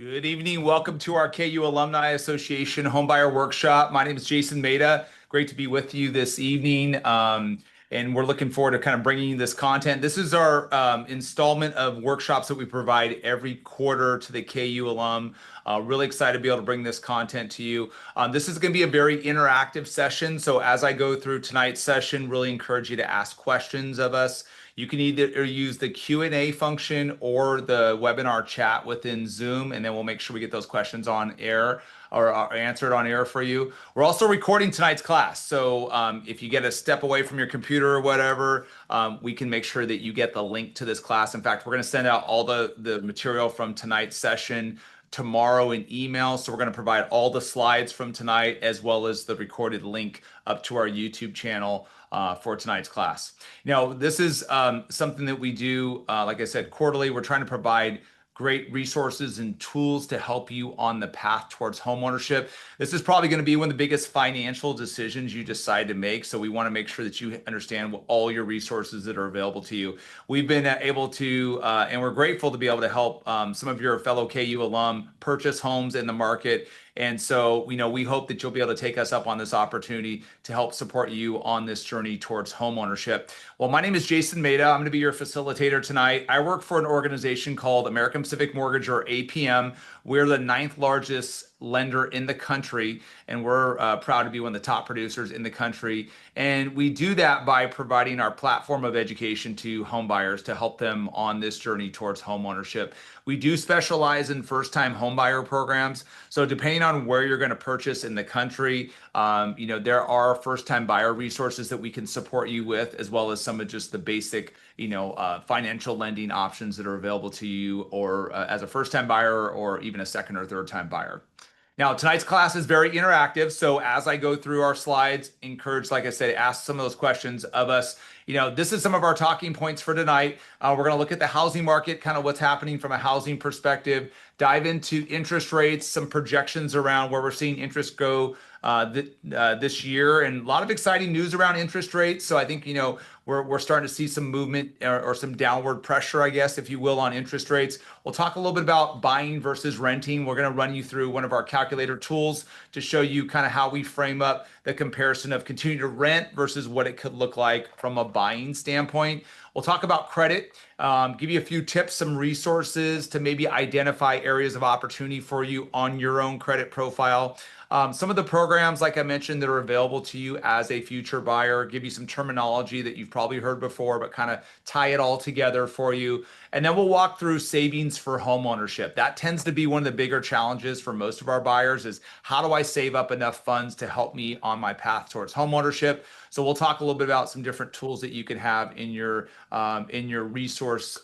Good evening. Welcome to our KU Alumni Association Homebuyer Workshop. My name is Jason Maida. Great to be with you this evening. And we're looking forward to kind of bringing you this content. This is our installment of workshops that we provide every quarter to the KU alum. Really excited to be able to bring this content to you. This is going to be a very interactive session. So as I go through tonight's session, really encourage you to ask questions of us. You can either use the Q&A function or the webinar chat within Zoom, and then we'll make sure we get those questions on air or answered on air for you. We're also recording tonight's class. So if you get a step away from your computer or whatever, we can make sure that you get the link to this class. In fact, we're going to send out all the material from tonight's session tomorrow in email. So we're going to provide all the slides from tonight as well as the recorded link up to our YouTube channel for tonight's class. Now, this is something that we do, like I said, quarterly. We're trying to provide great resources and tools to help you on the path towards homeownership. This is probably going to be one of the biggest financial decisions you decide to make. So we want to make sure that you understand all your resources that are available to you. We've been able to, and we're grateful to be able to help some of your fellow KU alum purchase homes in the market. And so, we hope that you'll be able to take us up on this opportunity to help support you on this journey towards homeownership. Well, my name is Jason Maida. I'm going to be your facilitator tonight. I work for an organization called American Pacific Mortgage, or APM. We're the 9th largest lender in the country, and we're proud to be one of the top producers in the country. And we do that by providing our platform of education to home buyers to help them on this journey towards homeownership. We do specialize in first-time homebuyer programs. So depending on where you're going to purchase in the country, there are first-time buyer resources that we can support you with, as well as some of just the basic financial lending options that are available to you, or as a first-time buyer or even a second or third-time buyer. Now, tonight's class is very interactive. So as I go through our slides, encourage, like I said, ask some of those questions of us. This is some of our talking points for tonight. We're going to look at the housing market, kind of what's happening from a housing perspective, dive into interest rates, some projections around where we're seeing interest go this year, and a lot of exciting news around interest rates. So I think, we're starting to see some movement or some downward pressure, I guess, if you will, on interest rates. We'll talk a little bit about buying versus renting. We're going to run you through one of our calculator tools to show you kind of how we frame up the comparison of continue to rent versus what it could look like from a buying standpoint. We'll talk about credit, give you a few tips, some resources to maybe identify areas of opportunity for you on your own credit profile. Some of the programs, like I mentioned, that are available to you as a future buyer, give you some terminology that you've probably heard before, but kind of tie it all together for you. And then we'll walk through savings for homeownership. That tends to be one of the bigger challenges for most of our buyers is, how do I save up enough funds to help me on my path towards homeownership? So we'll talk a little bit about some different tools that you can have in your resource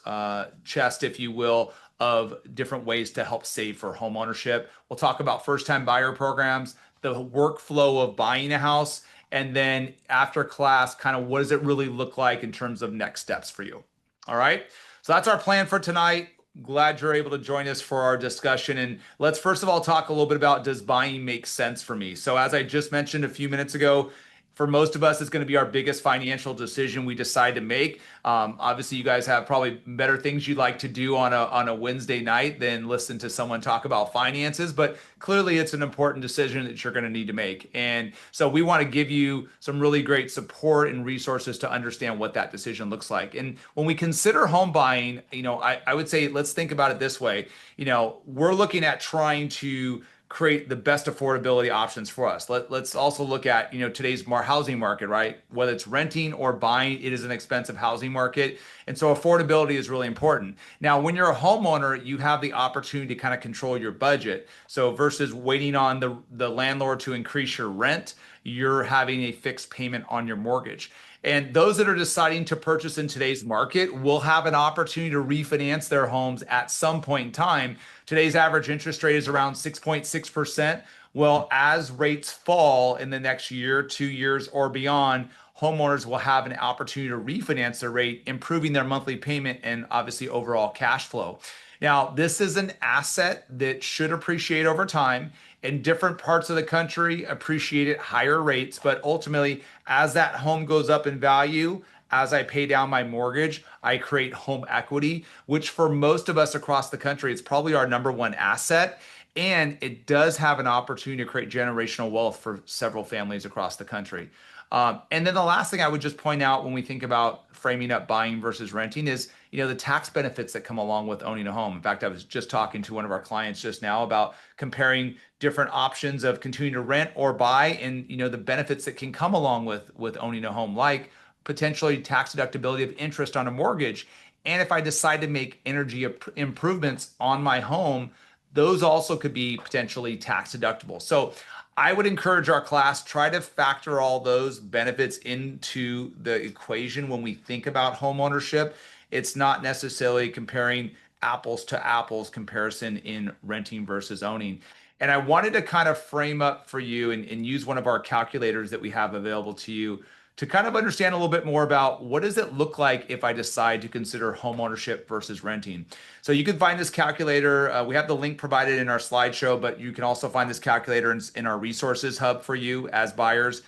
chest, if you will, of different ways to help save for homeownership. We'll talk about first-time buyer programs, the workflow of buying a house, and then after class, kind of what does it really look like in terms of next steps for you. All right. So that's our plan for tonight. Glad you're able to join us for our discussion. And let's first of all talk a little bit about, does buying make sense for me? So as I just mentioned a few minutes ago, for most of us, it's going to be our biggest financial decision we decide to make. Obviously, you guys have probably better things you'd like to do on a Wednesday night than listen to someone talk about finances. But clearly, it's an important decision that you're going to need to make. And so we want to give you some really great support and resources to understand what that decision looks like. And when we consider home buying, I would say, let's think about it this way. We're looking at trying to create the best affordability options for us. Let's also look at, today's housing market, right? Whether it's renting or buying, it is an expensive housing market. And so affordability is really important. Now, when you're a homeowner, you have the opportunity to kind of control your budget. So versus waiting on the landlord to increase your rent, you're having a fixed payment on your mortgage. And those that are deciding to purchase in today's market will have an opportunity to refinance their homes at some point in time. Today's average interest rate is around 6.6%. Well, as rates fall in the next year, 2 years, or beyond, homeowners will have an opportunity to refinance their rate, improving their monthly payment and obviously overall cash flow. Now, this is an asset that should appreciate over time. In different parts of the country, appreciate at higher rates, but ultimately, as that home goes up in value, as I pay down my mortgage, I create home equity, which for most of us across the country, it's probably our number one asset. And it does have an opportunity to create generational wealth for several families across the country. And then the last thing I would just point out when we think about framing up buying versus renting is, the tax benefits that come along with owning a home. In fact, I was just talking to one of our clients just now about comparing different options of continuing to rent or buy, and the benefits that can come along with owning a home, like potentially tax deductibility of interest on a mortgage. And if I decide to make energy improvements on my home, those also could be potentially tax deductible. So I would encourage our class, try to factor all those benefits into the equation when we think about home ownership. It's not necessarily comparing apples to apples comparison in renting versus owning. And I wanted to kind of frame up for you and use one of our calculators that we have available to you to kind of understand a little bit more about what does it look like if I decide to consider home ownership versus renting. So you can find this calculator. We have the link provided in our slideshow, but you can also find this calculator in our resources hub for you as buyers.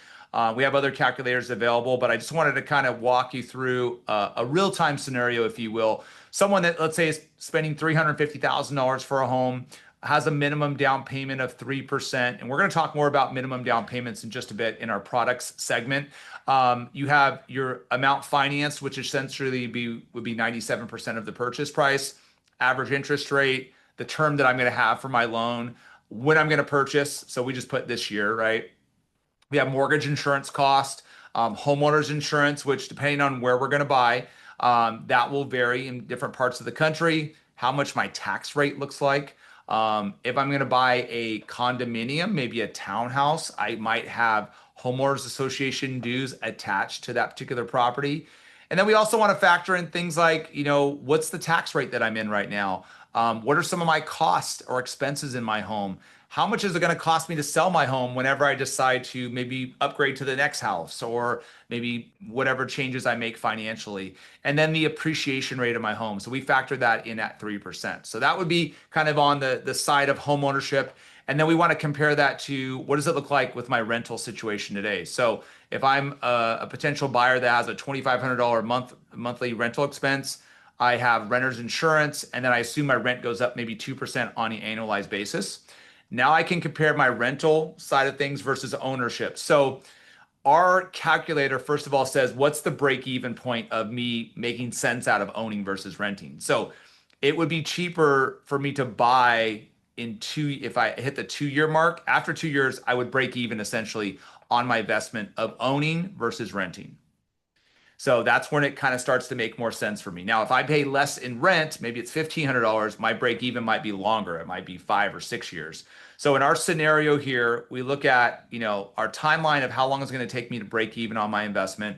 We have other calculators available, but I just wanted to kind of walk you through a real-time scenario, if you will. Someone that, let's say, is spending $350,000 for a home, has a minimum down payment of 3%. And we're going to talk more about minimum down payments in just a bit in our products segment. You have your amount financed, which essentially would be 97% of the purchase price, average interest rate, the term that I'm going to have for my loan, when I'm going to purchase. So we just put this year, right? We have mortgage insurance cost, homeowners insurance, which depending on where we're going to buy, that will vary in different parts of the country, how much my tax rate looks like. If I'm going to buy a condominium, maybe a townhouse, I might have homeowners association dues attached to that particular property. And then we also want to factor in things like, what's the tax rate that I'm in right now? What are some of my costs or expenses in my home? How much is it going to cost me to sell my home whenever I decide to maybe upgrade to the next house, or maybe whatever changes I make financially? And then the appreciation rate of my home. So we factor that in at 3%. So that would be kind of on the side of home ownership. And then we want to compare that to what does it look like with my rental situation today? So if I'm a potential buyer that has a $2,500 monthly rental expense, I have renter's insurance, and then I assume my rent goes up maybe 2% on an annualized basis. Now I can compare my rental side of things versus ownership. So our calculator, first of all, says what's the break-even point of me making sense out of owning versus renting. So it would be cheaper for me to buy if I hit the 2-year mark. After 2 years, I would break even essentially on my investment of owning versus renting. So that's when it kind of starts to make more sense for me. Now, if I pay less in rent, maybe it's $1,500, my break even might be longer. It might be 5 or 6 years. So in our scenario here, we look at, our timeline of how long it's going to take me to break even on my investment.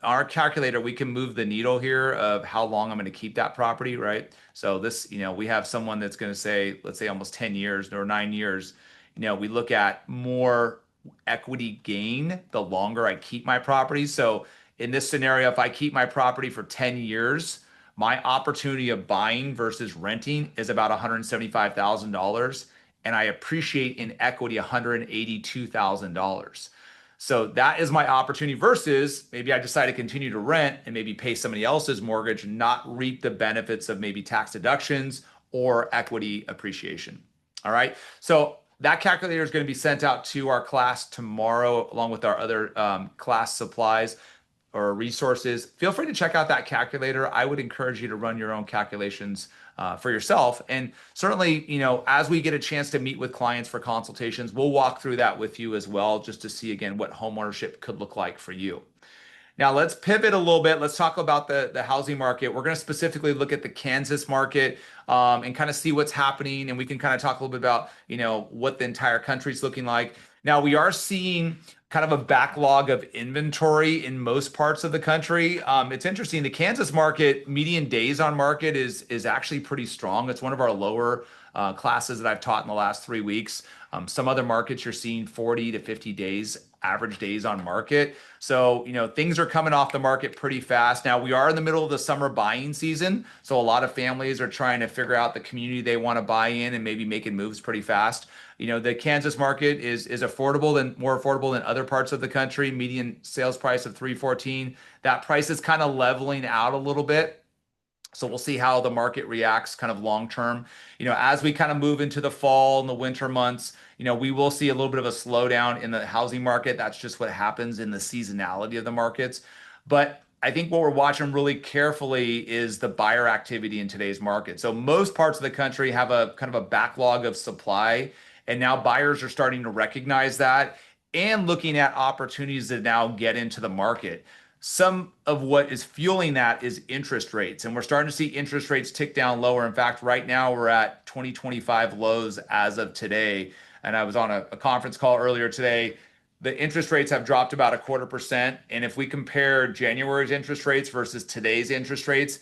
Our calculator, we can move the needle here of how long I'm going to keep that property, right? So this, we have someone that's going to say, let's say almost 10 years or 9 years. We look at more equity gain the longer I keep my property. So in this scenario, if I keep my property for 10 years, my opportunity of buying versus renting is about $175,000, and I appreciate in equity $182,000. So that is my opportunity versus maybe I decide to continue to rent and maybe pay somebody else's mortgage and not reap the benefits of maybe tax deductions or equity appreciation. All right. So that calculator is going to be sent out to our class tomorrow, along with our other class supplies or resources. Feel free to check out that calculator. I would encourage you to run your own calculations for yourself. And certainly, as we get a chance to meet with clients for consultations, we'll walk through that with you as well, just to see again what homeownership could look like for you. Now let's pivot a little bit. Let's talk about the housing market. We're going to specifically look at the Kansas market and kind of see what's happening. And we can kind of talk a little bit about, what the entire country is looking like. Now we are seeing kind of a backlog of inventory in most parts of the country. It's interesting. The Kansas market, median days on market is actually pretty strong. It's one of our lower classes that I've taught in the last 3 weeks. Some other markets you're seeing 40 to 50 days, average days on market. So, things are coming off the market pretty fast. Now, we are in the middle of the summer buying season. So a lot of families are trying to figure out the community they want to buy in and maybe making moves pretty fast. The Kansas market is more affordable than other parts of the country. Median sales price of 314. That price is kind of leveling out a little bit. So we'll see how the market reacts kind of long term. As we kind of move into the fall and the winter months, we will see a little bit of a slowdown in the housing market. That's just what happens in the seasonality of the markets. But I think what we're watching really carefully is the buyer activity in today's market. So most parts of the country have a kind of a backlog of supply, and now buyers are starting to recognize that and looking at opportunities to now get into the market. Some of what is fueling that is interest rates, and we're starting to see interest rates tick down lower. In fact, right now we're at 2025 lows as of today. And I was on a conference call earlier today. The interest rates have dropped about 0.25%. And if we compare January's interest rates versus today's interest rates,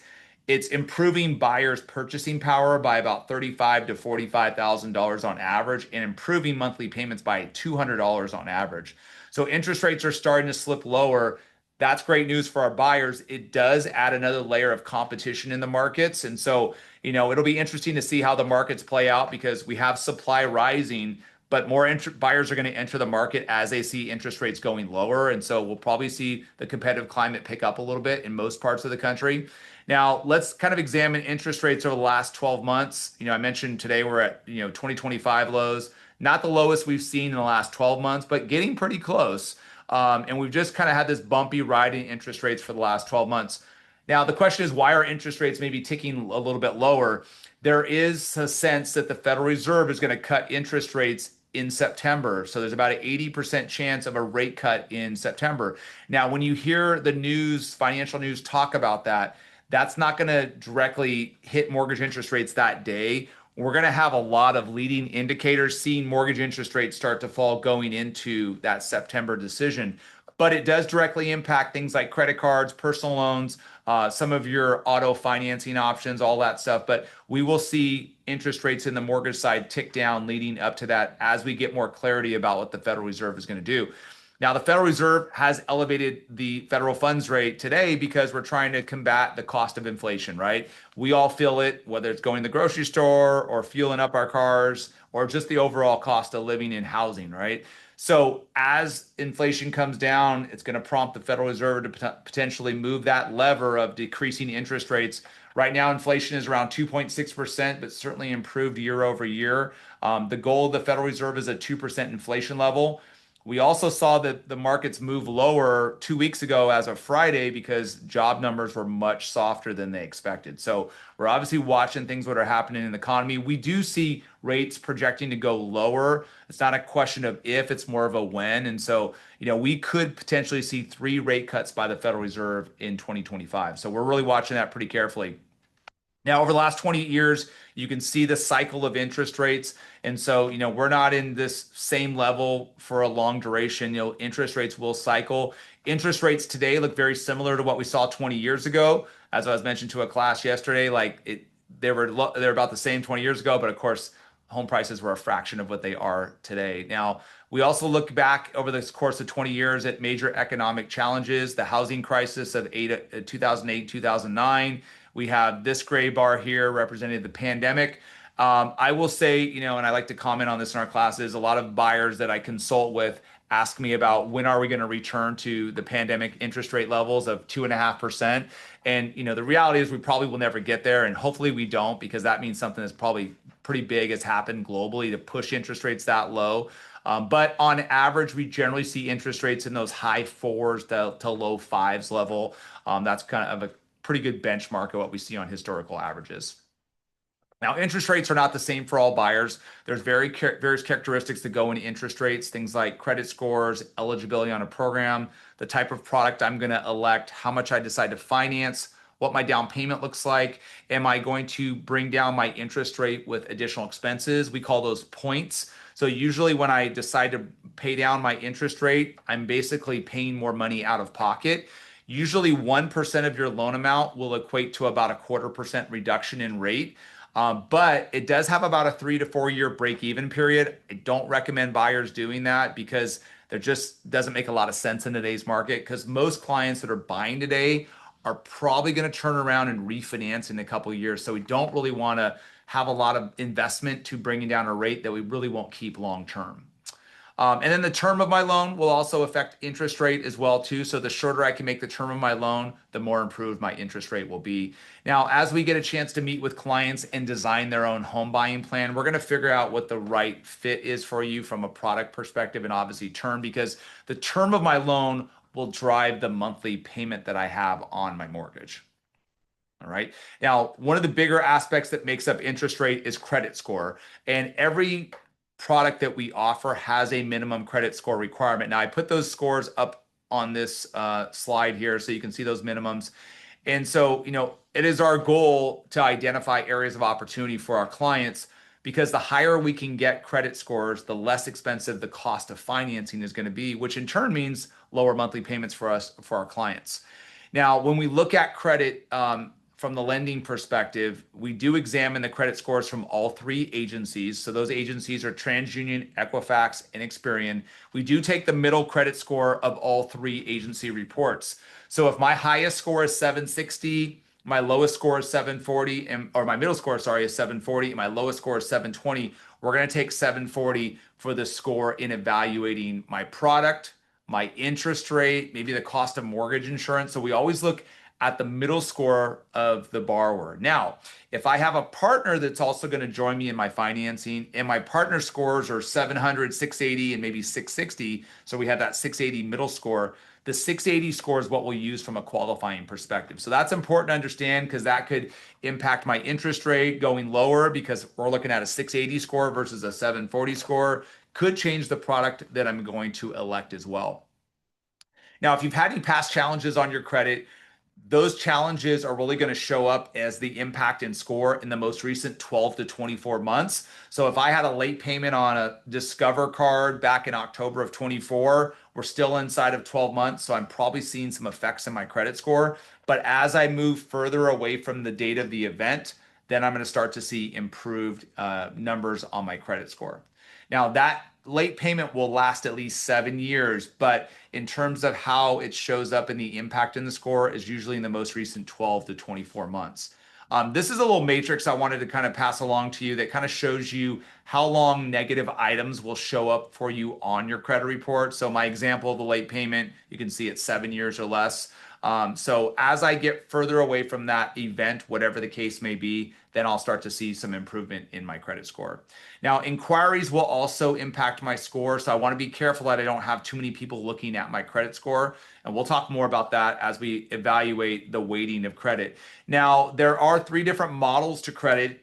it's improving buyers' purchasing power by about $35,000 to $45,000 on average, and improving monthly payments by $200 on average. So interest rates are starting to slip lower. That's great news for our buyers. It does add another layer of competition in the markets. And so, it'll be interesting to see how the markets play out, because we have supply rising, but more buyers are going to enter the market as they see interest rates going lower. And so we'll probably see the competitive climate pick up a little bit in most parts of the country. Now, let's kind of examine interest rates over the last 12 months. I mentioned today we're at, 2025 lows, not the lowest we've seen in the last 12 months, but getting pretty close. And we've just kind of had this bumpy ride in interest rates for the last 12 months. Now, the question is, why are interest rates maybe ticking a little bit lower? There is a sense that the Federal Reserve is going to cut interest rates in September. So there's about an 80% chance of a rate cut in September. Now, when you hear the news, financial news talk about that, that's not going to directly hit mortgage interest rates that day. We're going to have a lot of leading indicators seeing mortgage interest rates start to fall going into that September decision. But it does directly impact things like credit cards, personal loans, some of your auto financing options, all that stuff. But we will see interest rates in the mortgage side tick down leading up to that as we get more clarity about what the Federal Reserve is going to do. Now, the Federal Reserve has elevated the federal funds rate today because we're trying to combat the cost of inflation, right? We all feel it, whether it's going to the grocery store or fueling up our cars or just the overall cost of living in housing, right? So as inflation comes down, it's going to prompt the Federal Reserve to potentially move that lever of decreasing interest rates. Right now, inflation is around 2.6%, but certainly improved year over year. The goal of the Federal Reserve is a 2% inflation level. We also saw that the markets move lower 2 weeks ago as of Friday because job numbers were much softer than they expected. So we're obviously watching things that are happening in the economy. We do see rates projecting to go lower. It's not a question of if, it's more of a when. And so, we could potentially see 3 rate cuts by the Federal Reserve in 2025. So we're really watching that pretty carefully. Now, over the last 20 years, you can see the cycle of interest rates. And so, we're not in this same level for a long duration. Interest rates will cycle. Interest rates today look very similar to what we saw 20 years ago. As I was mentioned to a class yesterday, they were about the same 20 years ago, but of course, home prices were a fraction of what they are today. Now, we also look back over the course of 20 years at major economic challenges, the housing crisis of 2008, 2009. We have this gray bar here representing the pandemic. I will say, and I like to comment on this in our classes, a lot of buyers that I consult with ask me about when are we going to return to the pandemic interest rate levels of 2.5%. And, the reality is we probably will never get there. And hopefully we don't, because that means something that's probably pretty big has happened globally to push interest rates that low. But on average, we generally see interest rates in those high 4s to low 5s level. That's kind of a pretty good benchmark of what we see on historical averages. Now, interest rates are not the same for all buyers. There's various characteristics that go into interest rates, things like credit scores, eligibility on a program, the type of product I'm going to elect, how much I decide to finance, what my down payment looks like. Am I going to bring down my interest rate with additional expenses? We call those points. So usually when I decide to pay down my interest rate, I'm basically paying more money out of pocket. Usually 1% of your loan amount will equate to about a 0.25% reduction in rate. But it does have about a 3 to 4 year break even period. I don't recommend buyers doing that because there just doesn't make a lot of sense in today's market, because most clients that are buying today are probably going to turn around and refinance in a couple of years. So we don't really want to have a lot of investment to bringing down a rate that we really won't keep long term. And then the term of my loan will also affect interest rate as well too. So the shorter I can make the term of my loan, the more improved my interest rate will be. Now, as we get a chance to meet with clients and design their own home buying plan, we're going to figure out what the right fit is for you from a product perspective and obviously term, because the term of my loan will drive the monthly payment that I have on my mortgage. All right. Now, one of the bigger aspects that makes up interest rate is credit score. And every product that we offer has a minimum credit score requirement. Now, I put those scores up on this slide here so you can see those minimums. And so, it is our goal to identify areas of opportunity for our clients, because the higher we can get credit scores, the less expensive the cost of financing is going to be, which in turn means lower monthly payments for us, for our clients. Now, when we look at credit from the lending perspective, we do examine the credit scores from all three agencies. So those agencies are TransUnion, Equifax, and Experian. We do take the middle credit score of all three agency reports. So if my highest score is 760, my lowest score is 740, or my middle score, sorry, is 740, and my lowest score is 720, we're going to take 740 for the score in evaluating my product, my interest rate, maybe the cost of mortgage insurance. So we always look at the middle score of the borrower. Now, if I have a partner that's also going to join me in my financing, and my partner scores are 700, 680, and maybe 660, so we have that 680 middle score, the 680 score is what we'll use from a qualifying perspective. So that's important to understand, because that could impact my interest rate going lower, because we're looking at a 680 score versus a 740 score. Could change the product that I'm going to elect as well. Now, if you've had any past challenges on your credit, those challenges are really going to show up as the impact in score in the most recent 12 to 24 months. So if I had a late payment on a Discover card back in October of 24, we're still inside of 12 months. So I'm probably seeing some effects in my credit score. But as I move further away from the date of the event, then I'm going to start to see improved numbers on my credit score. Now, that late payment will last at least 7 years, but in terms of how it shows up in the impact in the score is usually in the most recent 12 to 24 months. This is a little matrix I wanted to kind of pass along to you that kind of shows you how long negative items will show up for you on your credit report. So my example of the late payment, you can see it's 7 years or less. So as I get further away from that event, whatever the case may be, then I'll start to see some improvement in my credit score. Now, inquiries will also impact my score. So I want to be careful that I don't have too many people looking at my credit score. And we'll talk more about that as we evaluate the weighting of credit. Now, there are 3 different models to credit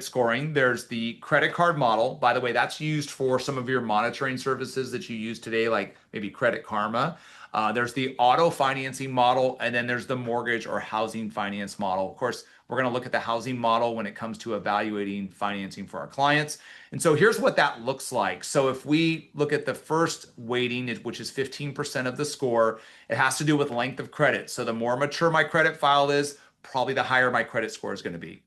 scoring. There's the credit card model. By the way, that's used for some of your monitoring services that you use today, like maybe Credit Karma. There's the auto financing model, and then there's the mortgage or housing finance model. Of course, we're going to look at the housing model when it comes to evaluating financing for our clients. And so here's what that looks like. So if we look at the first weighting, which is 15% of the score, it has to do with length of credit. So the more mature my credit file is, probably the higher my credit score is going to be.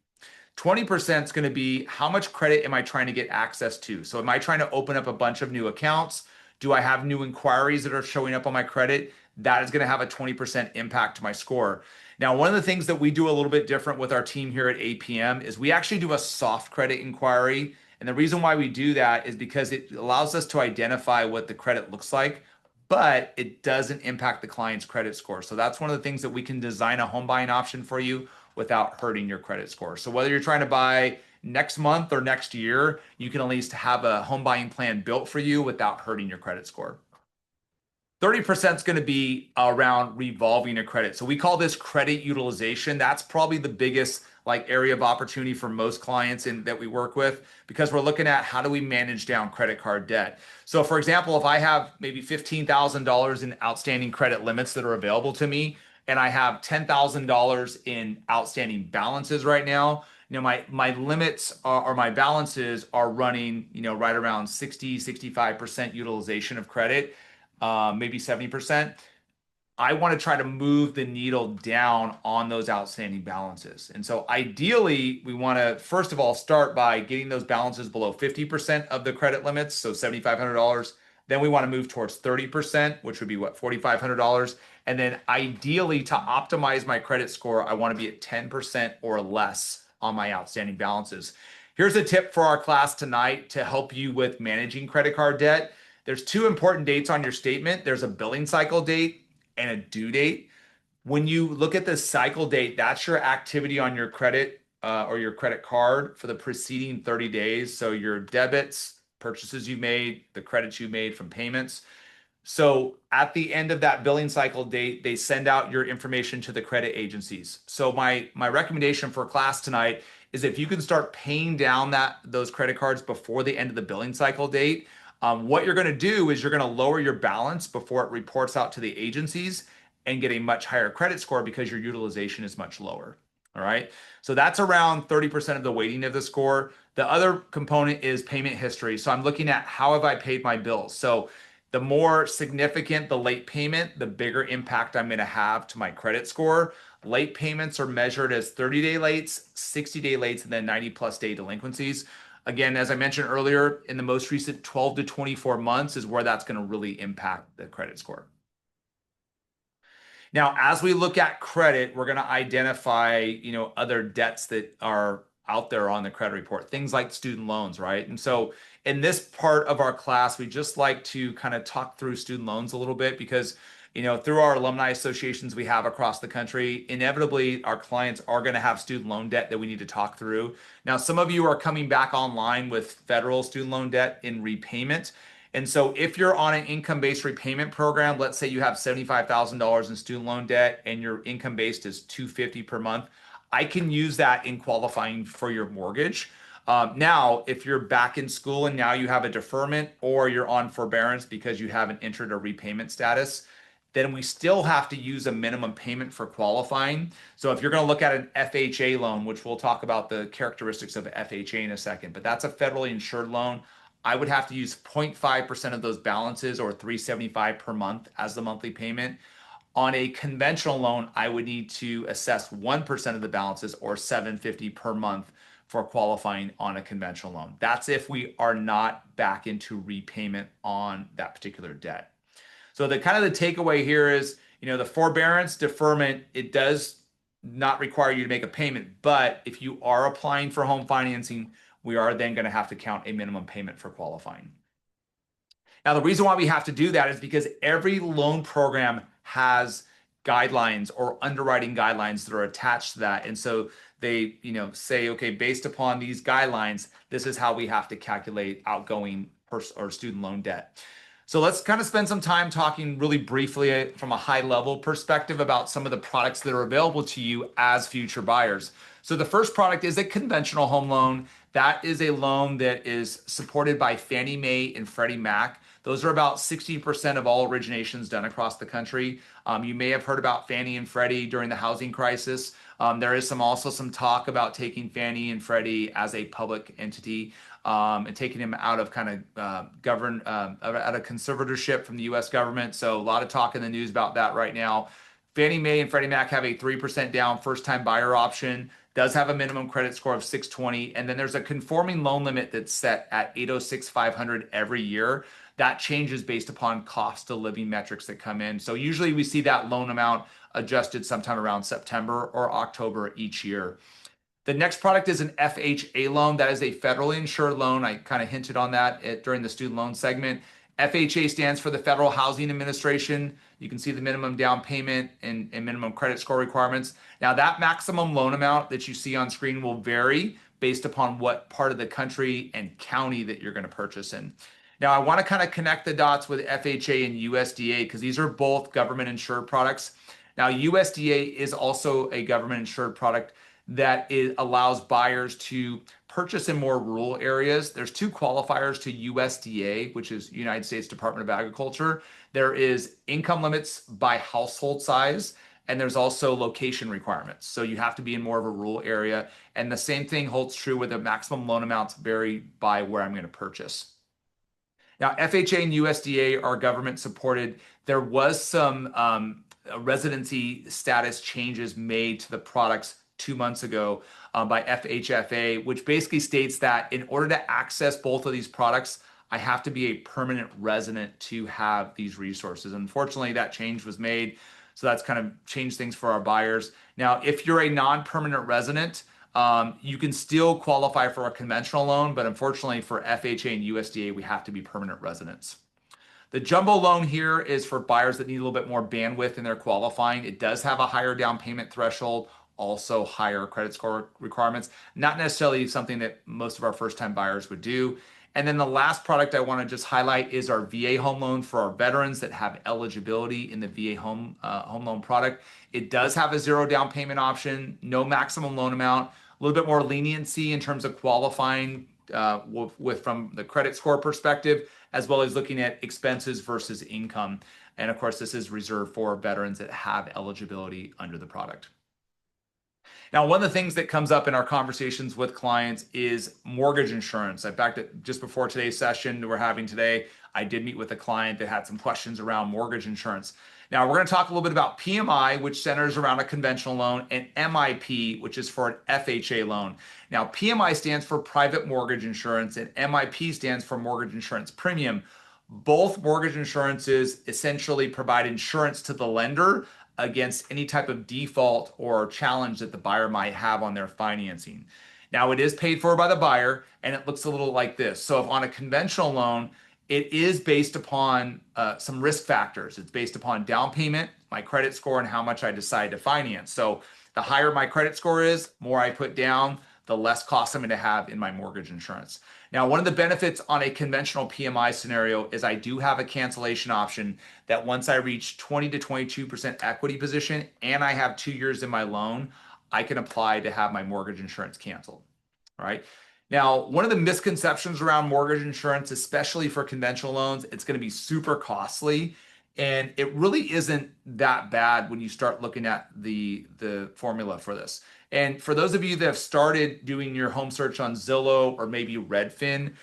20% is going to be how much credit am I trying to get access to? So am I trying to open up a bunch of new accounts? Do I have new inquiries that are showing up on my credit? That is going to have a 20% impact to my score. Now, one of the things that we do a little bit different with our team here at APM is we actually do a soft credit inquiry. And the reason why we do that is because it allows us to identify what the credit looks like, but it doesn't impact the client's credit score. So that's one of the things that we can design a home buying option for you without hurting your credit score. So whether you're trying to buy next month or next year, you can at least have a home buying plan built for you without hurting your credit score. 30% is going to be around revolving a credit. So we call this credit utilization. That's probably the biggest area of opportunity for most clients that we work with, because we're looking at how do we manage down credit card debt. So for example, if I have maybe $15,000 in outstanding credit limits that are available to me, and I have $10,000 in outstanding balances right now, my limits or my balances are running, right around 60, 65% utilization of credit, maybe 70%. I want to try to move the needle down on those outstanding balances. And so ideally, we want to, first of all, start by getting those balances below 50% of the credit limits, so $7,500. Then we want to move towards 30%, which would be what, $4,500. And then ideally, to optimize my credit score, I want to be at 10% or less on my outstanding balances. Here's a tip for our class tonight to help you with managing credit card debt. There's two important dates on your statement. There's a billing cycle date and a due date. When you look at the cycle date, that's your activity on your credit or your credit card for the preceding 30 days. So your debits, purchases you made, the credits you made from payments. So at the end of that billing cycle date, they send out your information to the credit agencies. So my recommendation for class tonight is if you can start paying down those credit cards before the end of the billing cycle date, what you're going to do is you're going to lower your balance before it reports out to the agencies and get a much higher credit score because your utilization is much lower. All right. So that's around 30% of the weighting of the score. The other component is payment history. So I'm looking at how have I paid my bills. So the more significant the late payment, the bigger impact I'm going to have to my credit score. Late payments are measured as 30-day lates, 60-day lates, and then 90-plus day delinquencies. Again, as I mentioned earlier, in the most recent 12 to 24 months is where that's going to really impact the credit score. Now, as we look at credit, we're going to identify, other debts that are out there on the credit report, things like student loans, right? And so in this part of our class, we just like to kind of talk through student loans a little bit because, through our alumni associations we have across the country, inevitably our clients are going to have student loan debt that we need to talk through. Now, some of you are coming back online with federal student loan debt in repayment. And so if you're on an income-based repayment program, let's say you have $75,000 in student loan debt and your income-based is $250 per month, I can use that in qualifying for your mortgage. Now, if you're back in school and now you have a deferment or you're on forbearance because you haven't entered a repayment status, then we still have to use a minimum payment for qualifying. So if you're going to look at an FHA loan, which we'll talk about the characteristics of FHA in a second, but that's a federally insured loan, I would have to use 0.5% of those balances or $375 per month as the monthly payment. On a conventional loan, I would need to assess 1% of the balances or $750 per month for qualifying on a conventional loan. That's if we are not back into repayment on that particular debt. So the kind of the takeaway here is, the forbearance deferment, it does not require you to make a payment, but if you are applying for home financing, we are then going to have to count a minimum payment for qualifying. Now, the reason why we have to do that is because every loan program has guidelines or underwriting guidelines that are attached to that. And so they, say, okay, based upon these guidelines, this is how we have to calculate outgoing or student loan debt. So let's kind of spend some time talking really briefly from a high level perspective about some of the products that are available to you as future buyers. So the first product is a conventional home loan. That is a loan that is supported by Fannie Mae and Freddie Mac. Those are about 60% of all originations done across the country. You may have heard about Fannie and Freddie during the housing crisis. There is also some talk about taking Fannie and Freddie as a public entity and taking them out of kind of out of conservatorship from the U.S. government. So a lot of talk in the news about that right now. Fannie Mae and Freddie Mac have a 3% down first-time buyer option, does have a minimum credit score of 620, and then there's a conforming loan limit that's set at 806,500 every year. That changes based upon cost of living metrics that come in. So usually we see that loan amount adjusted sometime around September or October each year. The next product is an FHA loan. That is a federally insured loan. I kind of hinted on that during the student loan segment. FHA stands for the Federal Housing Administration. You can see the minimum down payment and minimum credit score requirements. Now, that maximum loan amount that you see on screen will vary based upon what part of the country and county that you're going to purchase in. Now, I want to kind of connect the dots with FHA and USDA because these are both government insured products. Now, USDA is also a government insured product that allows buyers to purchase in more rural areas. There's two qualifiers to USDA, which is United States Department of Agriculture. There is income limits by household size, and there's also location requirements. So you have to be in more of a rural area. And the same thing holds true with the maximum loan amounts vary by where I'm going to purchase. Now, FHA and USDA are government supported. There was some residency status changes made to the products 2 months ago by FHFA, which basically states that in order to access both of these products, I have to be a permanent resident to have these resources. Unfortunately, that change was made. So that's kind of changed things for our buyers. Now, if you're a non-permanent resident, you can still qualify for a conventional loan, but unfortunately for FHA and USDA, we have to be permanent residents. The jumbo loan here is for buyers that need a little bit more bandwidth in their qualifying. It does have a higher down payment threshold, also higher credit score requirements, not necessarily something that most of our first-time buyers would do. And then the last product I want to just highlight is our VA home loan for our veterans that have eligibility in the VA home loan product. It does have a zero down payment option, no maximum loan amount, a little bit more leniency in terms of qualifying from the credit score perspective, as well as looking at expenses versus income. And of course, this is reserved for veterans that have eligibility under the product. Now, one of the things that comes up in our conversations with clients is mortgage insurance. In fact, just before today's session we're having today, I did meet with a client that had some questions around mortgage insurance. Now, we're going to talk a little bit about PMI, which centers around a conventional loan, and MIP, which is for an FHA loan. Now, PMI stands for private mortgage insurance, and MIP stands for mortgage insurance premium. Both mortgage insurances essentially provide insurance to the lender against any type of default or challenge that the buyer might have on their financing. Now, it is paid for by the buyer, and it looks a little like this. So if on a conventional loan, it is based upon some risk factors. It's based upon down payment, my credit score, and how much I decide to finance. So the higher my credit score is, more I put down, the less cost I'm going to have in my mortgage insurance. Now, one of the benefits on a conventional PMI scenario is I do have a cancellation option that once I reach 20 to 22% equity position and I have 2 years in my loan, I can apply to have my mortgage insurance canceled. All right. Now, one of the misconceptions around mortgage insurance, especially for conventional loans, it's going to be super costly. And it really isn't that bad when you start looking at the formula for this. And for those of you that have started doing your home search on Zillow or maybe Redfin,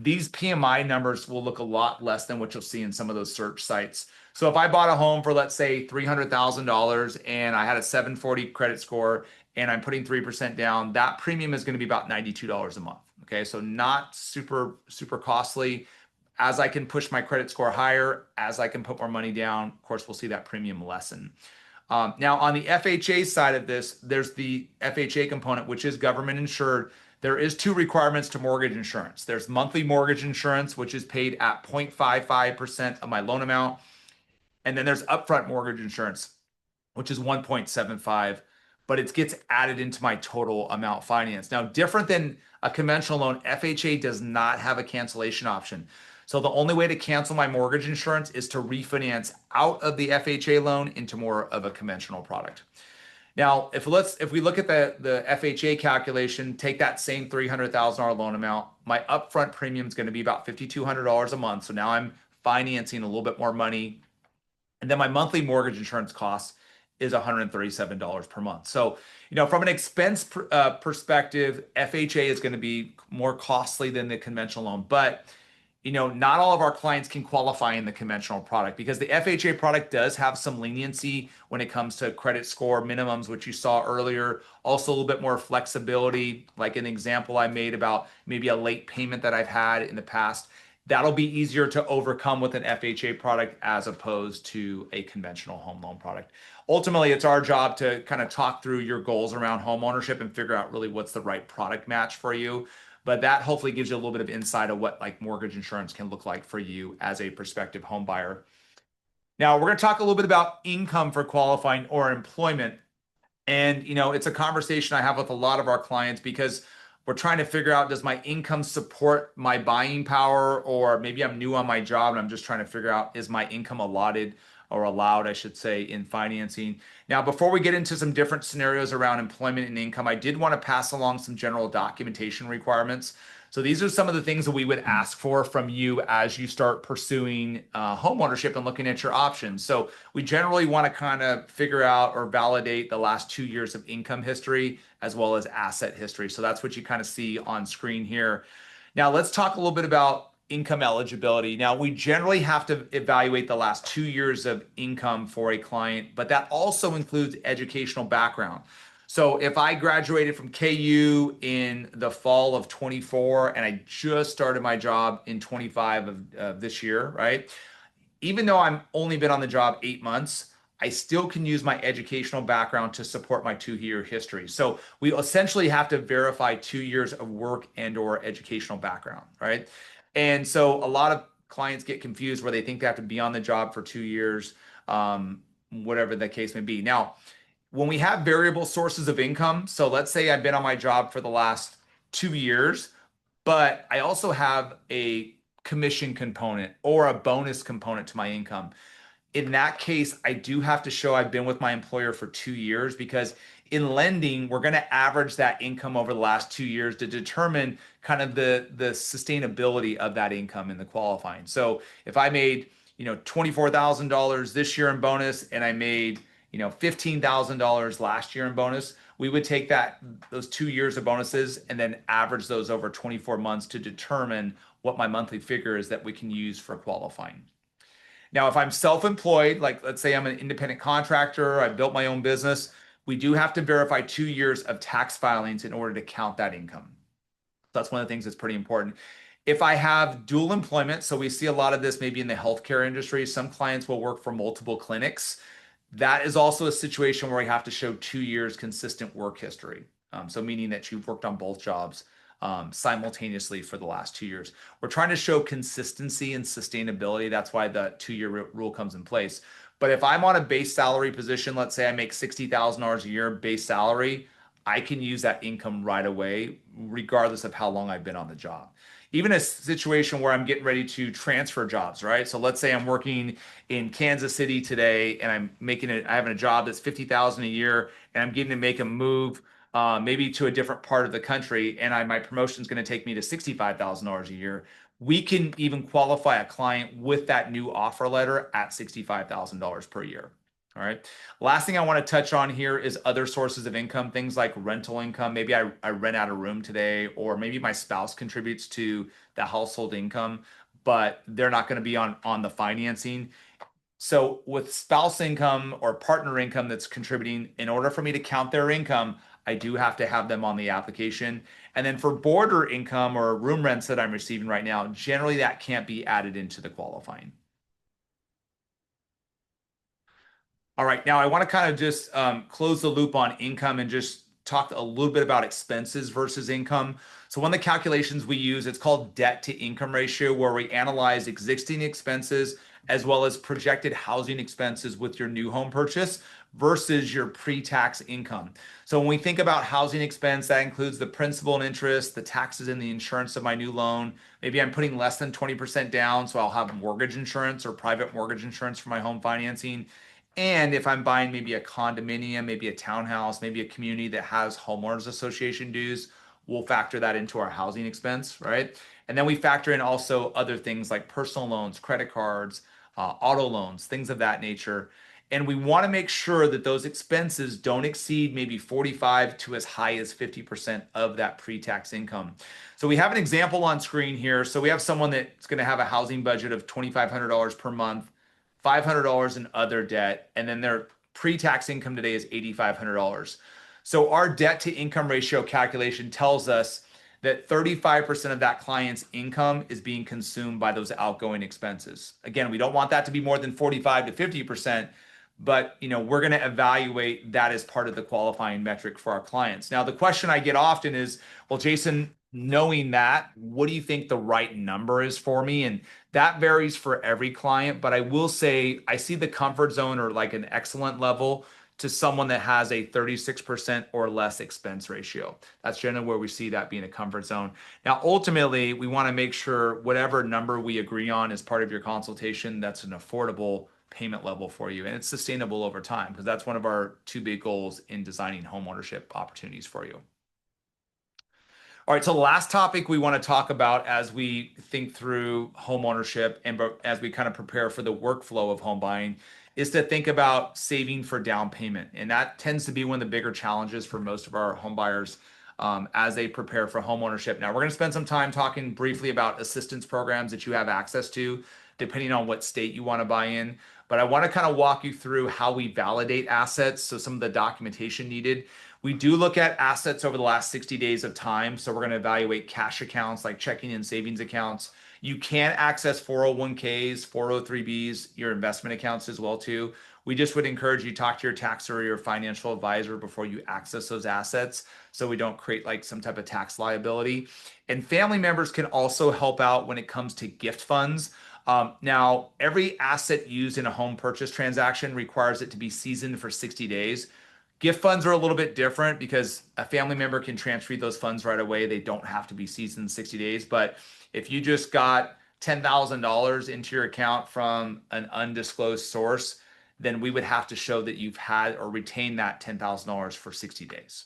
these PMI numbers will look a lot less than what you'll see in some of those search sites. So if I bought a home for, let's say, $300,000 and I had a 740 credit score and I'm putting 3% down, that premium is going to be about $92 a month. Okay, so not super costly. As I can push my credit score higher, as I can put more money down, of course, we'll see that premium lessen. Now, on the FHA side of this, there's the FHA component, which is government insured. There is 2 requirements to mortgage insurance. There's monthly mortgage insurance, which is paid at 0.55% of my loan amount. And then there's upfront mortgage insurance, which is 1.75, but it gets added into my total amount financed. Now, different than a conventional loan, FHA does not have a cancellation option. So the only way to cancel my mortgage insurance is to refinance out of the FHA loan into more of a conventional product. Now, if we look at the FHA calculation, take that same $300,000 loan amount, my upfront premium is going to be about $5,200 a month. So now I'm financing a little bit more money. And then my monthly mortgage insurance cost is $137 per month. So, from an expense perspective, FHA is going to be more costly than the conventional loan. But not all of our clients can qualify in the conventional product because the FHA product does have some leniency when it comes to credit score minimums, which you saw earlier. Also a little bit more flexibility, like an example I made about maybe a late payment that I've had in the past. That'll be easier to overcome with an FHA product as opposed to a conventional home loan product. Ultimately, it's our job to kind of talk through your goals around home ownership and figure out really what's the right product match for you. But that hopefully gives you a little bit of insight of what like mortgage insurance can look like for you as a prospective home buyer. Now, we're going to talk a little bit about income for qualifying or employment. And, it's a conversation I have with a lot of our clients because we're trying to figure out, does my income support my buying power? Or maybe I'm new on my job and I'm just trying to figure out, is my income allotted or allowed, I should say, in financing? Now, before we get into some different scenarios around employment and income, I did want to pass along some general documentation requirements. So these are some of the things that we would ask for from you as you start pursuing home ownership and looking at your options. So we generally want to kind of figure out or validate the last 2 years of income history as well as asset history. So that's what you kind of see on screen here. Now let's talk a little bit about income eligibility. Now, we generally have to evaluate the last 2 years of income for a client, but that also includes educational background. So if I graduated from KU in the fall of 24 and I just started my job in 25 of this year, right? Even though I'm only been on the job 8 months, I still can use my educational background to support my 2 year history. So we essentially have to verify 2 years of work and or educational background, right? And so a lot of clients get confused where they think they have to be on the job for 2 years, whatever the case may be. Now, when we have variable sources of income, so let's say I've been on my job for the last 2 years, but I also have a commission component or a bonus component to my income. In that case, I do have to show I've been with my employer for 2 years, because in lending, we're going to average that income over the last 2 years to determine kind of the sustainability of that income in the qualifying. So if I made, $24,000 this year in bonus and I made, $15,000 last year in bonus, we would take those 2 years of bonuses and then average those over 24 months to determine what my monthly figure is that we can use for qualifying. Now, if I'm self-employed, like let's say I'm an independent contractor, I built my own business, we do have to verify 2 years of tax filings in order to count that income. That's one of the things that's pretty important. If I have dual employment, so we see a lot of this maybe in the healthcare industry, some clients will work for multiple clinics. That is also a situation where we have to show 2 years consistent work history. So meaning that you've worked on both jobs simultaneously for the last 2 years. We're trying to show consistency and sustainability. That's why the 2 year rule comes in place. But if I'm on a base salary position, let's say I make $60,000 a year base salary, I can use that income right away, regardless of how long I've been on the job. Even a situation where I'm getting ready to transfer jobs, right? So let's say I'm working in Kansas City today and I have a job that's $50,000 a year and I'm getting to make a move maybe to a different part of the country, and my promotion is going to take me to $65,000 a year. We can even qualify a client with that new offer letter at $65,000 per year. All right. Last thing I want to touch on here is other sources of income, things like rental income. Maybe I rent out a room today, or maybe my spouse contributes to the household income, but they're not going to be on the financing. So with spouse income or partner income that's contributing, in order for me to count their income, I do have to have them on the application. And then for boarder income or room rents that I'm receiving right now, generally that can't be added into the qualifying. All right, now I want to kind of just close the loop on income and just talk a little bit about expenses versus income. So one of the calculations we use, it's called debt to income ratio, where we analyze existing expenses as well as projected housing expenses with your new home purchase versus your pre-tax income. So when we think about housing expense, that includes the principal and interest, the taxes and the insurance of my new loan. Maybe I'm putting less than 20% down, so I'll have mortgage insurance or private mortgage insurance for my home financing. And if I'm buying maybe a condominium, maybe a townhouse, maybe a community that has homeowners association dues, we'll factor that into our housing expense, right? And then we factor in also other things like personal loans, credit cards, auto loans, things of that nature. And we want to make sure that those expenses don't exceed maybe 45 to as high as 50% of that pre-tax income. So we have an example on screen here. So we have someone that's going to have a housing budget of $2,500 per month, $500 in other debt, and then their pre-tax income today is $8,500. So our debt to income ratio calculation tells us that 35% of that client's income is being consumed by those outgoing expenses. Again, we don't want that to be more than 45 to 50%, but we're going to evaluate that as part of the qualifying metric for our clients. Now, the question I get often is, well, Jason, knowing that, what do you think the right number is for me? And that varies for every client, but I will say I see the comfort zone or like an excellent level to someone that has a 36% or less expense ratio. That's generally where we see that being a comfort zone. Now, ultimately, we want to make sure whatever number we agree on as part of your consultation, that's an affordable payment level for you, and it's sustainable over time, because that's one of our two big goals in designing homeownership opportunities for you. All right, so the last topic we want to talk about as we think through homeownership and as we kind of prepare for the workflow of home buying is to think about saving for down payment. And that tends to be one of the bigger challenges for most of our home buyers. as they prepare for homeownership. Now, we're going to spend some time talking briefly about assistance programs that you have access to, depending on what state you want to buy in. But I want to kind of walk you through how we validate assets. So some of the documentation needed. We do look at assets over the last 60 days of time. So we're going to evaluate cash accounts like checking and savings accounts. You can access 401ks, 403bs, your investment accounts as well too. We just would encourage you to talk to your tax or your financial advisor before you access those assets so we don't create like some type of tax liability. And family members can also help out when it comes to gift funds. Now, every asset used in a home purchase transaction requires it to be seasoned for 60 days. Gift funds are a little bit different because a family member can transfer those funds right away. They don't have to be seasoned in 60 days. But if you just got $10,000 into your account from an undisclosed source, then we would have to show that you've had or retained that $10,000 for 60 days.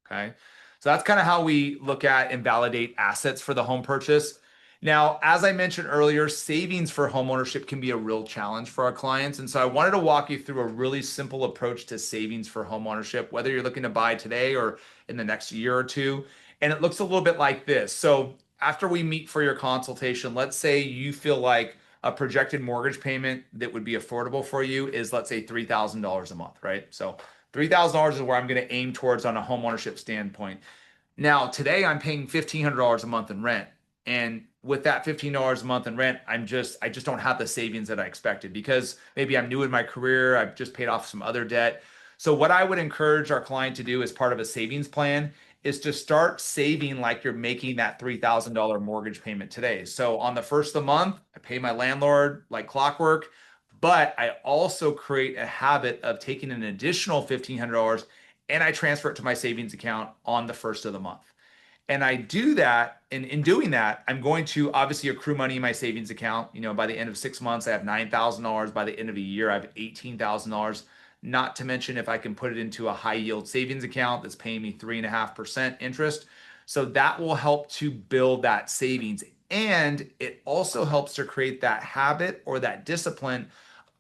Okay. So that's kind of how we look at and validate assets for the home purchase. Now, as I mentioned earlier, savings for homeownership can be a real challenge for our clients. And so I wanted to walk you through a really simple approach to savings for homeownership, whether you're looking to buy today or in the next year or two. And it looks a little bit like this. So after we meet for your consultation, let's say you feel like a projected mortgage payment that would be affordable for you is, let's say, $3,000 a month, right? So $3,000 is where I'm going to aim towards on a homeownership standpoint. Now, today I'm paying $1,500 a month in rent. And with that $15 a month in rent, I just don't have the savings that I expected because maybe I'm new in my career. I've just paid off some other debt. So what I would encourage our client to do as part of a savings plan is to start saving like you're making that $3,000 mortgage payment today. So on the first of the month, I pay my landlord like clockwork, but I also create a habit of taking an additional $1,500 and I transfer it to my savings account on the first of the month. And I do that, and in doing that, I'm going to obviously accrue money in my savings account. You know, by the end of 6 months, I have $9,000. By the end of a year, I have $18,000. Not to mention if I can put it into a high yield savings account that's paying me 3.5% interest. So that will help to build that savings. And it also helps to create that habit or that discipline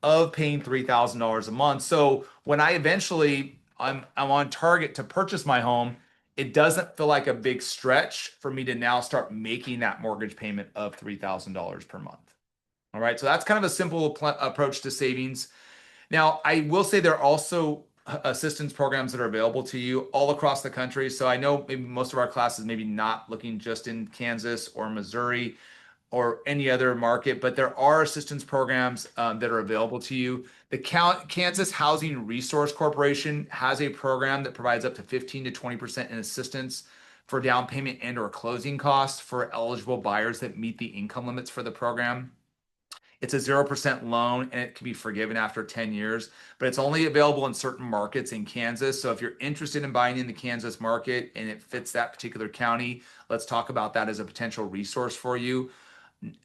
of paying $3,000 a month. So when I eventually I'm on target to purchase my home, it doesn't feel like a big stretch for me to now start making that mortgage payment of $3,000 per month. All right, so that's kind of a simple approach to savings. Now, I will say there are also assistance programs that are available to you all across the country. So I know maybe most of our classes maybe not looking just in Kansas or Missouri or any other market, but there are assistance programs that are available to you. The Kansas Housing Resource Corporation has a program that provides up to 15 to 20% in assistance for down payment and or closing costs for eligible buyers that meet the income limits for the program. It's a 0% loan and it can be forgiven after 10 years, but it's only available in certain markets in Kansas. So if you're interested in buying in the Kansas market and it fits that particular county, let's talk about that as a potential resource for you.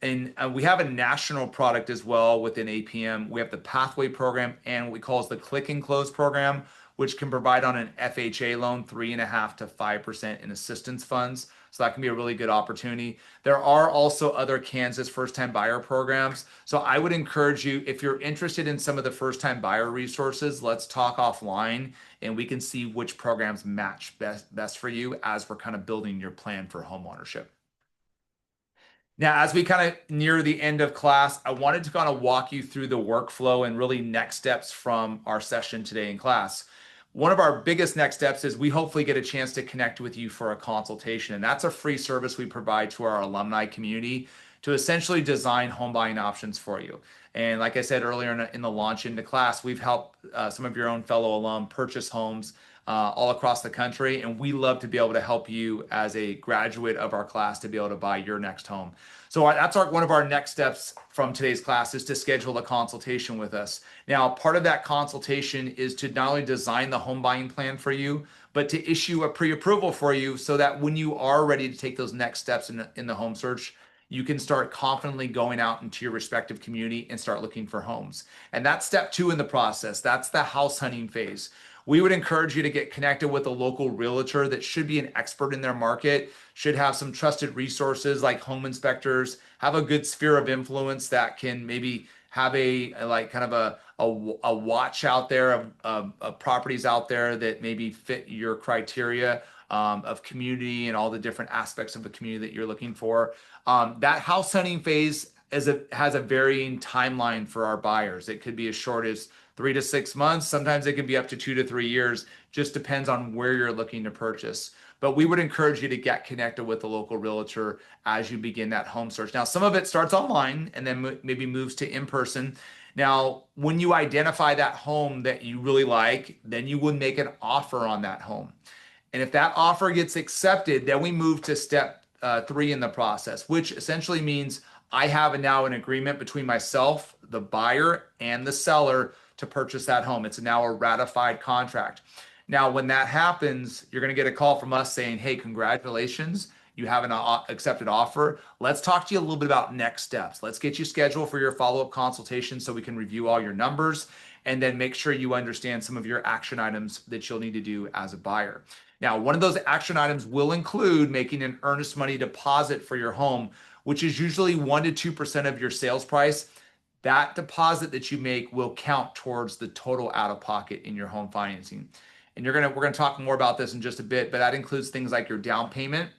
And we have a national product as well within APM. We have the Pathway program and what we call is the Click and Close program, which can provide on an FHA loan 3.5% to 5% in assistance funds. So that can be a really good opportunity. There are also other Kansas first-time buyer programs. So I would encourage you, if you're interested in some of the first-time buyer resources, let's talk offline and we can see which programs match best for you as we're kind of building your plan for home ownership. Now, as we kind of near the end of class, I wanted to kind of walk you through the workflow and really next steps from our session today in class. One of our biggest next steps is we hopefully get a chance to connect with you for a consultation. And that's a free service we provide to our alumni community to essentially design home buying options for you. And like I said earlier in the launch into class, we've helped some of your own fellow alum purchase homes all across the country. And we love to be able to help you as a graduate of our class to be able to buy your next home. So that's one of our next steps from today's class is to schedule a consultation with us. Now, part of that consultation is to not only design the home buying plan for you, but to issue a pre-approval for you so that when you are ready to take those next steps in the home search, you can start confidently going out into your respective community and start looking for homes. And that's step 2 in the process. That's the house hunting phase. We would encourage you to get connected with a local realtor that should be an expert in their market, should have some trusted resources like home inspectors, have a good sphere of influence that can maybe have a like kind of a watch out there of properties out there that maybe fit your criteria. of community and all the different aspects of the community that you're looking for. That house hunting phase has a varying timeline for our buyers. It could be as short as 3 to 6 months. Sometimes it can be up to 2 to 3 years. Just depends on where you're looking to purchase. But we would encourage you to get connected with a local realtor as you begin that home search. Now, some of it starts online and then maybe moves to in person. Now, when you identify that home that you really like, then you would make an offer on that home. And if that offer gets accepted, then we move to step 3 in the process, which essentially means I have now an agreement between myself, the buyer, and the seller to purchase that home. It's now a ratified contract. Now, when that happens, you're going to get a call from us saying, hey, congratulations, you have an accepted offer. Let's talk to you a little bit about next steps. Let's get you scheduled for your follow-up consultation so we can review all your numbers and then make sure you understand some of your action items that you'll need to do as a buyer. Now, one of those action items will include making an earnest money deposit for your home, which is usually 1 to 2% of your sales price. That deposit that you make will count towards the total out-of-pocket in your home financing. And we're gonna talk more about this in just a bit, but that includes things like your down payment,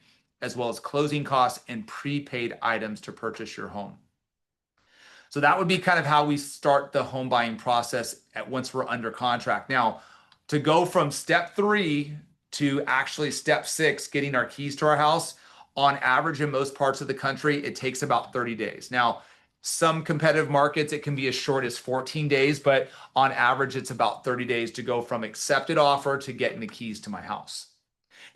as well as closing costs and prepaid items to purchase your home. So that would be kind of how we start the home buying process once we're under contract. Now, to go from step 3 to actually step 6, getting our keys to our house, on average in most parts of the country, it takes about 30 days. Now, some competitive markets, it can be as short as 14 days, but on average, it's about 30 days to go from accepted offer to getting the keys to my house.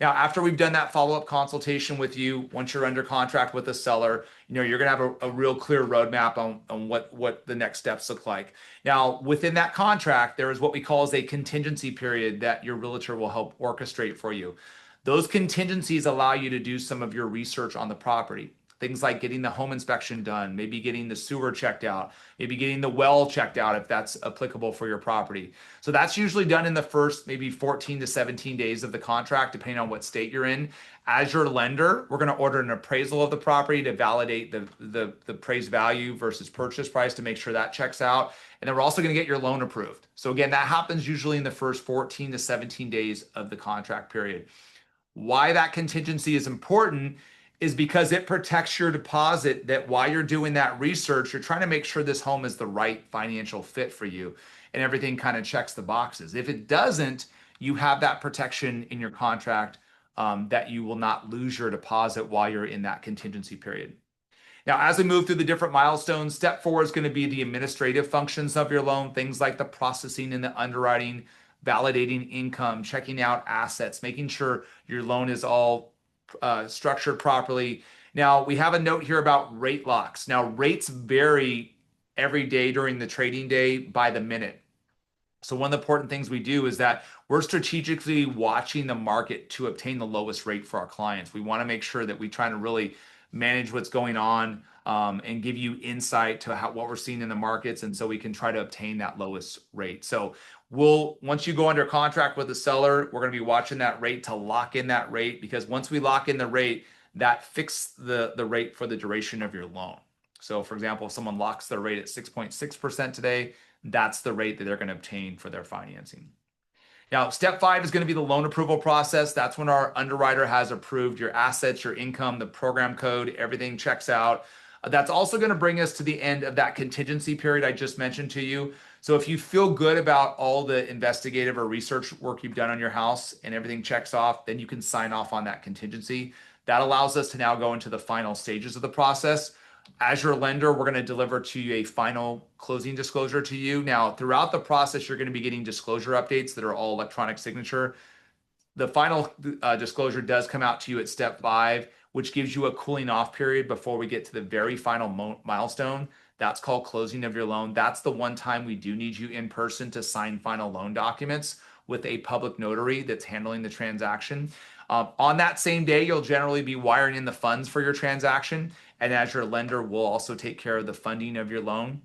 Now, after we've done that follow-up consultation with you, once you're under contract with the seller, you're going to have a real clear roadmap on what the next steps look like. Now, within that contract, there is what we call as a contingency period that your realtor will help orchestrate for you. Those contingencies allow you to do some of your research on the property. Things like getting the home inspection done, maybe getting the sewer checked out, maybe getting the well checked out if that's applicable for your property. So that's usually done in the first maybe 14 to 17 days of the contract, depending on what state you're in. As your lender, we're going to order an appraisal of the property to validate the appraised value versus purchase price to make sure that checks out. And then we're also going to get your loan approved. So again, that happens usually in the first 14 to 17 days of the contract period. Why that contingency is important is because it protects your deposit, that while you're doing that research, you're trying to make sure this home is the right financial fit for you and everything kind of checks the boxes. If it doesn't, you have that protection in your contract that you will not lose your deposit while you're in that contingency period. Now, as we move through the different milestones, step 4 is going to be the administrative functions of your loan, things like the processing and the underwriting, validating income, checking out assets, making sure your loan is all structured properly. Now, we have a note here about rate locks. Now, rates vary every day during the trading day by the minute. So one of the important things we do is that we're strategically watching the market to obtain the lowest rate for our clients. We want to make sure that we try to really manage what's going on and give you insight to what we're seeing in the markets, and so we can try to obtain that lowest rate. So once you go under contract with the seller, we're going to be watching that rate to lock in that rate, because once we lock in the rate, that fixes the rate for the duration of your loan. So for example, if someone locks their rate at 6.6% today, that's the rate that they're going to obtain for their financing. Now, step 5 is going to be the loan approval process. That's when our underwriter has approved your assets, your income, the program code, everything checks out. That's also going to bring us to the end of that contingency period I just mentioned to you. So if you feel good about all the investigative or research work you've done on your house and everything checks off, then you can sign off on that contingency. That allows us to now go into the final stages of the process. As your lender, we're going to deliver to you a final closing disclosure to you. Now, throughout the process, you're going to be getting disclosure updates that are all electronic signature. The final disclosure does come out to you at step 5, which gives you a cooling off period before we get to the very final milestone. That's called closing of your loan. That's the one time we do need you in person to sign final loan documents with a public notary that's handling the transaction. On that same day, you'll generally be wiring in the funds for your transaction. And as your lender, will also take care of the funding of your loan.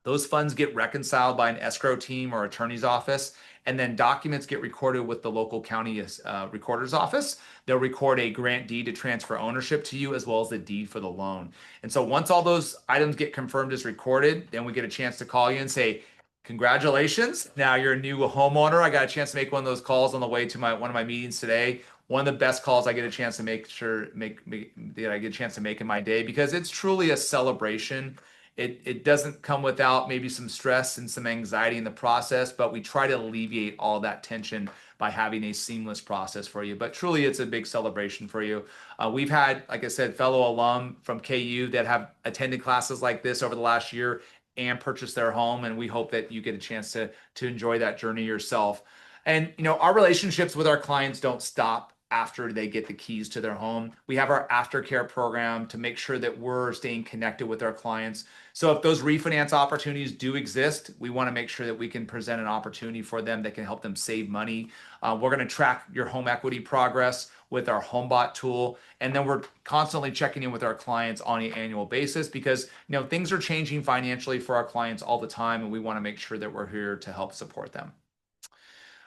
Those funds get reconciled by an escrow team or attorney's office, and then documents get recorded with the local county recorder's office. They'll record a grant deed to transfer ownership to you, as well as the deed for the loan. And so once all those items get confirmed as recorded, then we get a chance to call you and say, congratulations, now you're a new homeowner. I got a chance to make one of those calls on the way to one of my meetings today. one of the best calls I get a chance to make that I get a chance to make in my day, because it's truly a celebration. It doesn't come without maybe some stress and some anxiety in the process, but we try to alleviate all that tension by having a seamless process for you. But truly, it's a big celebration for you. We've had, like I said, fellow alum from KU that have attended classes like this over the last year and purchased their home, and we hope that you get a chance to enjoy that journey yourself. And our relationships with our clients don't stop after they get the keys to their home. We have our aftercare program to make sure that we're staying connected with our clients. So if those refinance opportunities do exist, we want to make sure that we can present an opportunity for them that can help them save money. We're going to track your home equity progress with our HomeBot tool. And then we're constantly checking in with our clients on an annual basis, because things are changing financially for our clients all the time, and we want to make sure that we're here to help support them.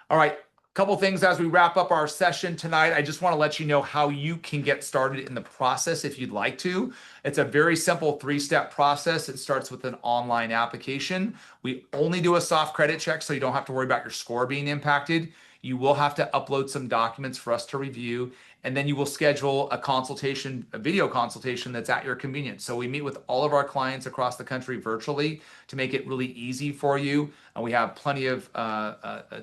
All right, couple things as we wrap up our session tonight. I just want to let you know how you can get started in the process if you'd like to. It's a very simple 3-step process. It starts with an online application. We only do a soft credit check, so you don't have to worry about your score being impacted. You will have to upload some documents for us to review, and then you will schedule a consultation, a video consultation that's at your convenience. So we meet with all of our clients across the country virtually to make it really easy for you. And we have plenty of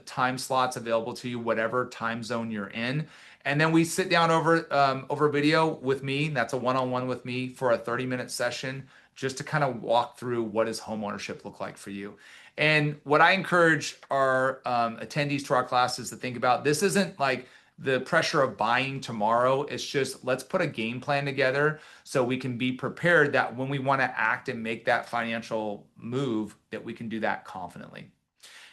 time slots available to you, whatever time zone you're in. And then we sit down over video with me. That's a one-on-one with me for a 30-minute session, just to kind of walk through what does homeownership look like for you. And what I encourage our attendees to our classes to think about, this isn't like the pressure of buying tomorrow. It's just, let's put a game plan together so we can be prepared that when we want to act and make that financial move, that we can do that confidently.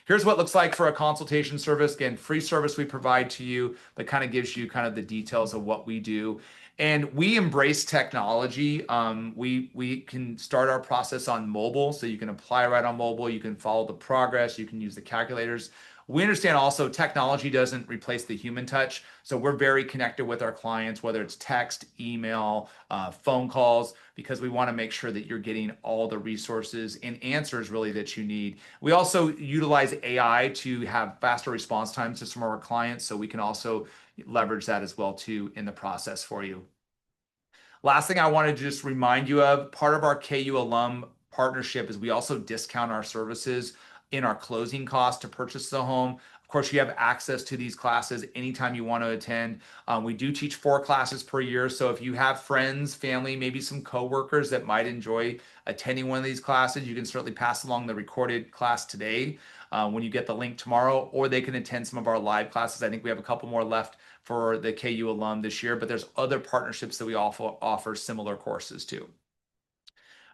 Here's what it looks like for a consultation service. Again, free service we provide to you that kind of gives you kind of the details of what we do. And we embrace technology. We can start our process on mobile, so you can apply right on mobile. You can follow the progress. You can use the calculators. We understand also technology doesn't replace the human touch. So we're very connected with our clients, whether it's text, email, phone calls, because we want to make sure that you're getting all the resources and answers really that you need. We also utilize AI to have faster response times to some of our clients, so we can also leverage that as well too in the process for you. Last thing I want to just remind you of, part of our KU alum partnership is we also discount our services in our closing costs to purchase the home. Of course, you have access to these classes anytime you want to attend. We do teach 4 classes per year. So if you have friends, family, maybe some coworkers that might enjoy attending one of these classes, you can certainly pass along the recorded class today when you get the link tomorrow, or they can attend some of our live classes. I think we have a couple more left for the KU alum this year, but there's other partnerships that we also offer similar courses to.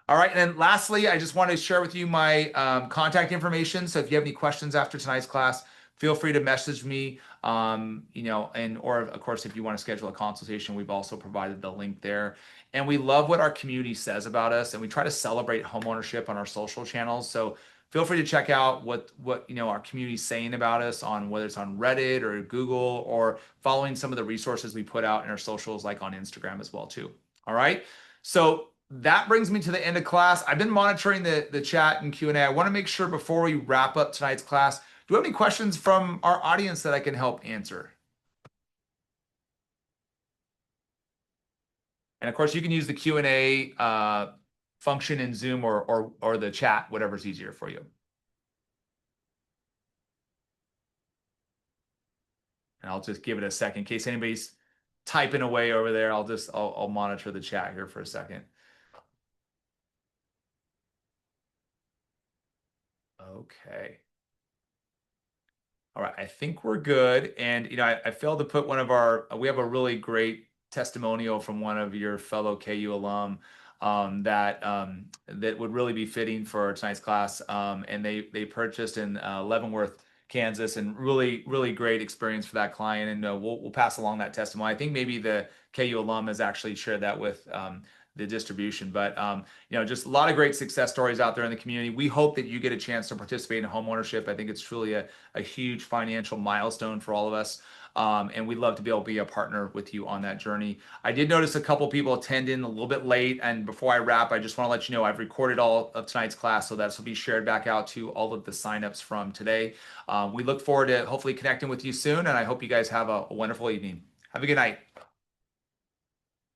All right, and then lastly, I just want to share with you my contact information. So if you have any questions after tonight's class, feel free to message me. Or of course, if you want to schedule a consultation, we've also provided the link there. And we love what our community says about us, and we try to celebrate homeownership on our social channels. So feel free to check out what our community is saying about us, on whether it's on Reddit or Google, or following some of the resources we put out in our socials, like on Instagram as well too. All right, so that brings me to the end of class. I've been monitoring the chat and Q&A. I want to make sure before we wrap up tonight's class, do you have any questions from our audience that I can help answer? And of course, you can use the Q&A function in Zoom or the chat, whatever's easier for you. And I'll just give it a second in case anybody's typing away over there. I'll monitor the chat here for a second. Okay. All right, I think we're good. And I failed to put we have a really great testimonial from one of your fellow KU alum that would really be fitting for tonight's class. And they purchased in Leavenworth, Kansas, and really great experience for that client. And we'll pass along that testimony. I think maybe the KU alum has actually shared that with the distribution, but just a lot of great success stories out there in the community. We hope that you get a chance to participate in homeownership. I think it's truly a huge financial milestone for all of us. And we'd love to be able to be a partner with you on that journey. I did notice a couple people attend in a little bit late. And before I wrap, I just want to let you know I've recorded all of tonight's class, so that will be shared back out to all of the signups from today. We look forward to hopefully connecting with you soon, and I hope you guys have a wonderful evening. Have a good night.